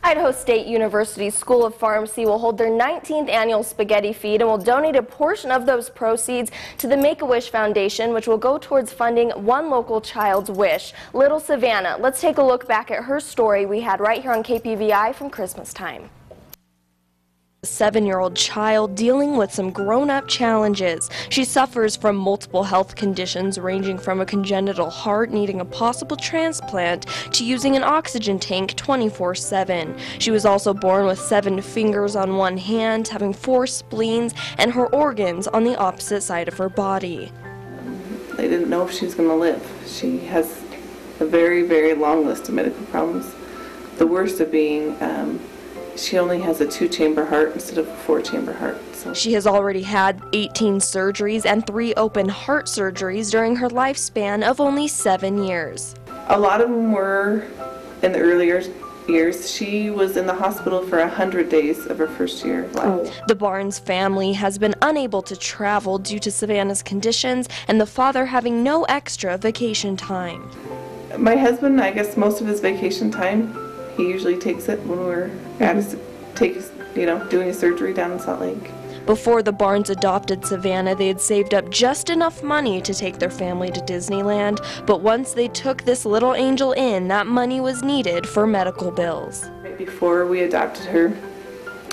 Idaho State University's School of Pharmacy will hold their 19th annual Spaghetti Feed and will donate a portion of those proceeds to the Make-A-Wish Foundation, which will go towards funding one local child's wish, little Savannah. Let's take a look back at her story we had right here on KPVI from Christmas time. A 7-year-old child dealing with some grown-up challenges. She suffers from multiple health conditions ranging from a congenital heart needing a possible transplant to using an oxygen tank 24/7. She was also born with 7 fingers on one hand, having 4 spleens, and her organs on the opposite side of her body. They didn't know if she was going to live. She has a very, very long list of medical problems. The worst of being she only has a 2-chamber heart instead of a 4-chamber heart. So. She has already had 18 surgeries and 3 open heart surgeries during her lifespan of only 7 years. A lot of them were in the earlier years. She was in the hospital for 100 days of her first year of life. The Barnes family has been unable to travel due to Savannah's conditions and the father having no extra vacation time. My husband, I guess most of his vacation time, he usually takes it when we're doing a surgery down in Salt Lake. Before the Barnes adopted Savannah, they had saved up just enough money to take their family to Disneyland, but once they took this little angel in, that money was needed for medical bills. Right before we adopted her,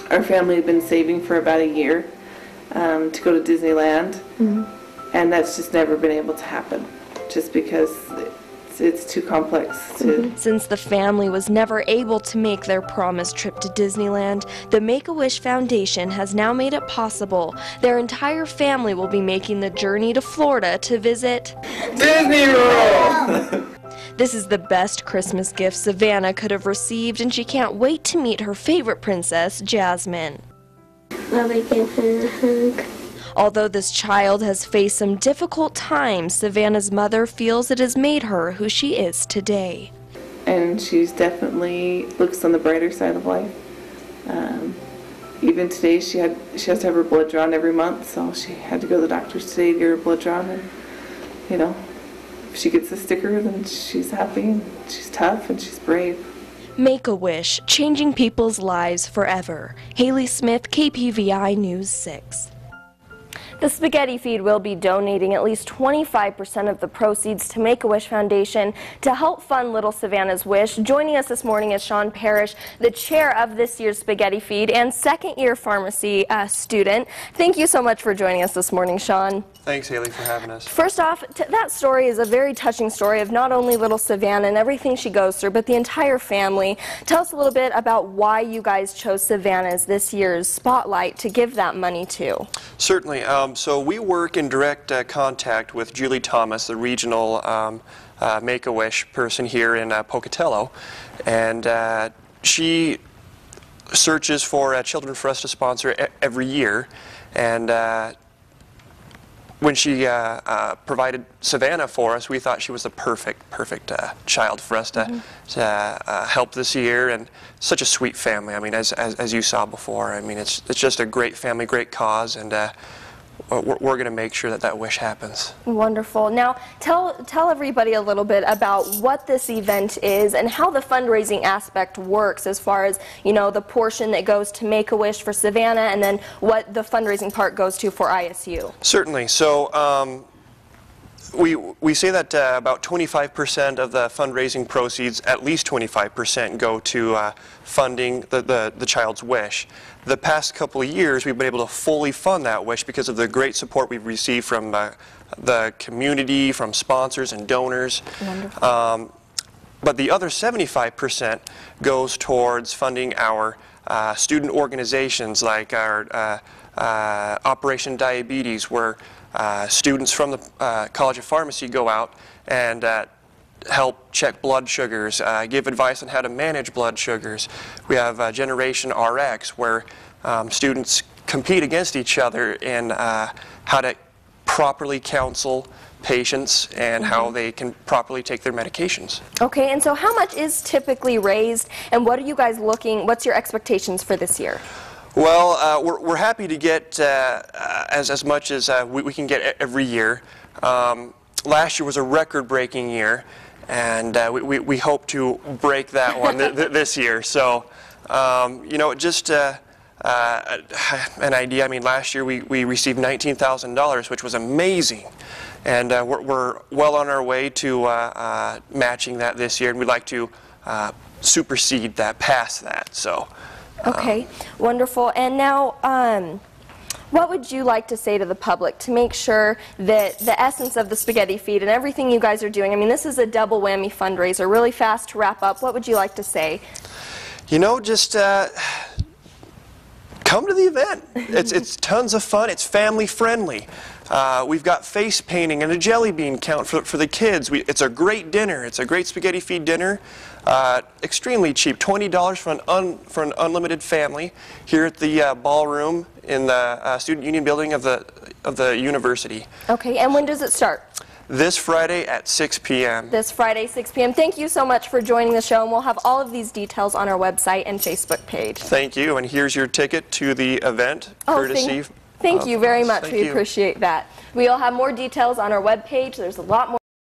our family had been saving for about a year to go to Disneyland, and that's just never been able to happen, just because it's too complex to... Since the family was never able to make their promised trip to Disneyland, the Make-A-Wish Foundation has now made it possible. Their entire family will be making the journey to Florida to visit Disney World! This is the best Christmas gift Savannah could have received, and she can't wait to meet her favorite princess, Jasmine. Love, I give her a hug. Although this child has faced some difficult times, Savannah's mother feels it has made her who she is today. And she's definitely looks on the brighter side of life. Even today she has to have her blood drawn every month, so she had to go to the doctor's today to get her blood drawn. And if she gets a sticker, then she's happy, and she's tough, and she's brave. Make-A-Wish, changing people's lives forever. Haley Smith, KPVI News 6. The Spaghetti Feed will be donating at least 25% of the proceeds to Make-A-Wish Foundation to help fund little Savannah's wish. Joining us this morning is Sean Parrish, the chair of this year's Spaghetti Feed and second-year pharmacy student. Thank you so much for joining us this morning, Sean. Thanks, Haley, for having us. First off, that story is a very touching story of not only little Savannah and everything she goes through, but the entire family. Tell us a little bit about why you guys chose Savannah as this year's spotlight to give that money to. Certainly. So we work in direct contact with Julie Thomas, the regional Make-A-Wish person here in Pocatello, and she searches for children for us to sponsor every year, and when she provided Savannah for us, we thought she was the perfect child for us to help this year, and such a sweet family. I mean, as you saw before, I mean, it's just a great family, great cause, and we're going to make sure that wish happens. Wonderful. Now, tell everybody a little bit about what this event is and how the fundraising aspect works, as far as, the portion that goes to Make-A-Wish for Savannah, and then what the fundraising part goes to for ISU. Certainly. So we say that about 25% of the fundraising proceeds, at least 25%, go to funding the child's wish. The past couple of years, we've been able to fully fund that wish because of the great support we've received from the community, from sponsors and donors. Wonderful. But the other 75% goes towards funding our student organizations, like our Operation Diabetes, where students from the College of Pharmacy go out and help check blood sugars, give advice on how to manage blood sugars. We have Generation RX, where students compete against each other in how to properly counsel patients and how they can properly take their medications. Okay, and so how much is typically raised, and what are you guys what's your expectations for this year? Well, we're happy to get as much as we can get every year. Last year was a record-breaking year, and we hope to break that one this year. So You know, just an idea. I mean, last year we received $19,000, which was amazing, and we're well on our way to matching that this year, and we'd like to supersede that, pass that. So. Okay, wonderful. And now, what would you like to say to the public to make sure that the essence of the Spaghetti Feed and everything you guys are doing, I mean, this is a double whammy fundraiser, really fast to wrap up. What would you like to say? You know, just come to the event. It's tons of fun. It's family friendly. We've got face painting and a jelly bean count for the kids. It's a great dinner. It's a great Spaghetti Feed dinner. Extremely cheap, $20 for an unlimited family here at the ballroom in the Student Union building of the university. Okay, and when does it start? This Friday at 6 p.m. This Friday, 6 p.m. Thank you so much for joining the show, and we'll have all of these details on our website and Facebook page. Thank you, and here's your ticket to the event, courtesy. Thank you very much. Thank We you. appreciate that. We'll have more details on our webpage. There's a lot more.